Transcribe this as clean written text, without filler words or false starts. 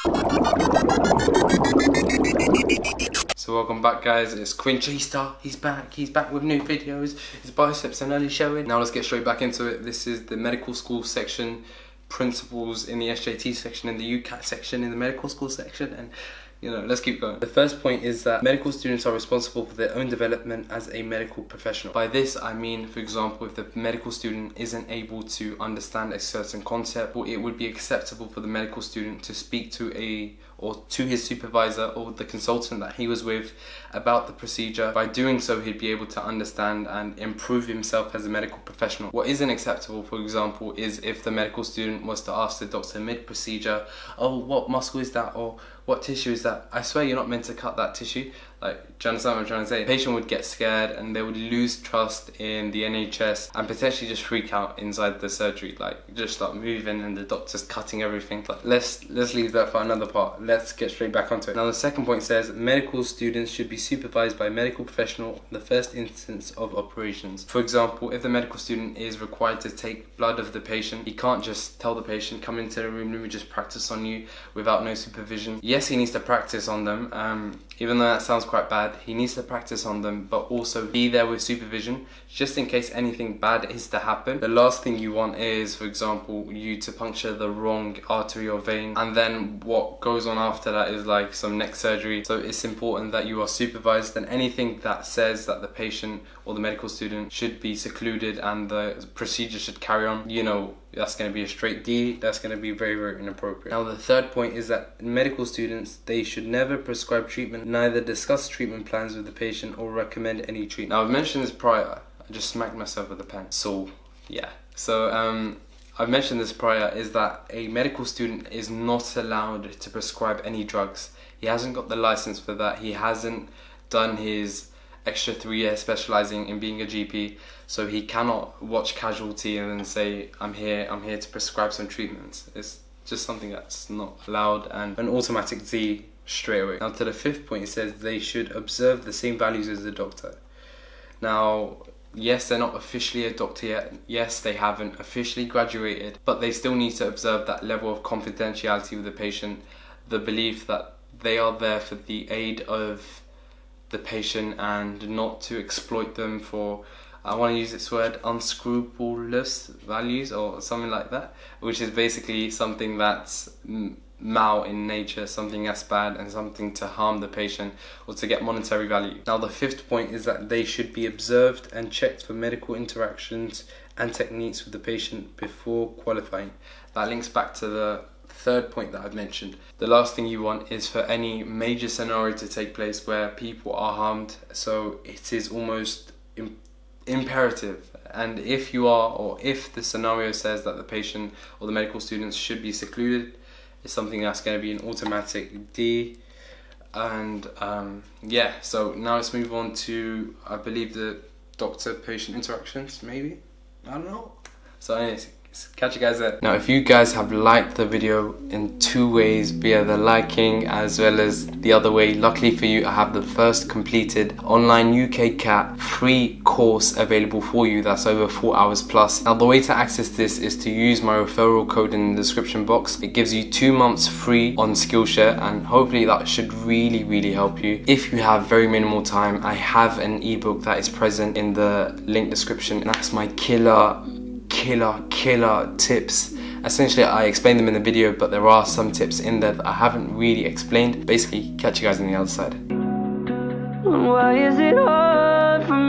So welcome back, guys. It's Quinchester. He's back with new videos. His biceps are nearly showing. Now let's get straight back into it. This is the medical school section, principles in the SJT section, in the Ucat section, in the medical school section, and let's keep going. The first point is that medical students are responsible for their own development as a medical professional. By this I mean, for example, if the medical student isn't able to understand a certain concept, or it would be acceptable for the medical student to speak to his supervisor or the consultant that he was with about the procedure. By doing so, he'd be able to understand and improve himself as a medical professional. What isn't acceptable, for example, is if the medical student was to ask the doctor mid-procedure, oh, what muscle is that, or what tissue is that? I swear you're not meant to cut that tissue. Like, do you understand what I'm trying to say? The patient would get scared and they would lose trust in the NHS and potentially just freak out inside the surgery. Like, just start moving and the doctor's cutting everything. But let's leave that for another part. Let's get straight back onto it. Now the second point says medical students should be supervised by a medical professional in the first instance of operations. For example, if the medical student is required to take blood of the patient, he can't just tell the patient, come into the room, let me just practice on you without no supervision. Yes, he needs to practice on them, even though that sounds quite bad. He needs to practice on them, but also be there with supervision just in case anything bad is to happen. The last thing you want is, for example, you to puncture the wrong artery or vein, and then what goes on after that is like some neck surgery. So it's important that you are supervised, and anything that says that the patient or the medical student should be secluded and the procedure should carry on, that's going to be a straight D. That's going to be very, very inappropriate. Now the third point is that medical students, they should never prescribe treatment, neither discuss treatment plans with the patient or recommend any treatment. Now I've mentioned this prior. I just smacked myself with a pen. So yeah. I've mentioned this prior, is that a medical student is not allowed to prescribe any drugs. He hasn't got the license for that. He hasn't done his extra 3 years specializing in being a GP, so he cannot watch Casualty and then say, I'm here to prescribe some treatments. It's just something that's not allowed, and an automatic D straight away. Now to the fifth point, it says they should observe the same values as the doctor. Now, yes, they're not officially a doctor yet. Yes, they haven't officially graduated, but they still need to observe that level of confidentiality with the patient, the belief that they are there for the aid of the patient and not to exploit them for, I want to use this word, unscrupulous values or something like that, which is basically something that's mal in nature, something that's bad and something to harm the patient or to get monetary value. Now the fifth point is that they should be observed and checked for medical interactions and techniques with the patient before qualifying. That links back to the third point that I've mentioned. The last thing you want is for any major scenario to take place where people are harmed, so it is almost imperative. And if the scenario says that the patient or the medical students should be secluded, it's something that's going to be an automatic D. And so now let's move on to, I believe, the doctor-patient interactions, maybe? I don't know. So anyways, catch you guys there. Now if you guys have liked the video in 2 ways, via the liking as well as the other way, luckily for you I have the first completed online Ucat free course available for you that's over 4 hours plus. Now the way to access this is to use my referral code in the description box. It gives you 2 months free on Skillshare, and hopefully that should really help you. If you have very minimal time, I have an ebook that is present in the link description, and that's my killer tips. Essentially I explained them in the video, but there are some tips in there that I haven't really explained. Basically, catch you guys on the other side. Why is it hard for me?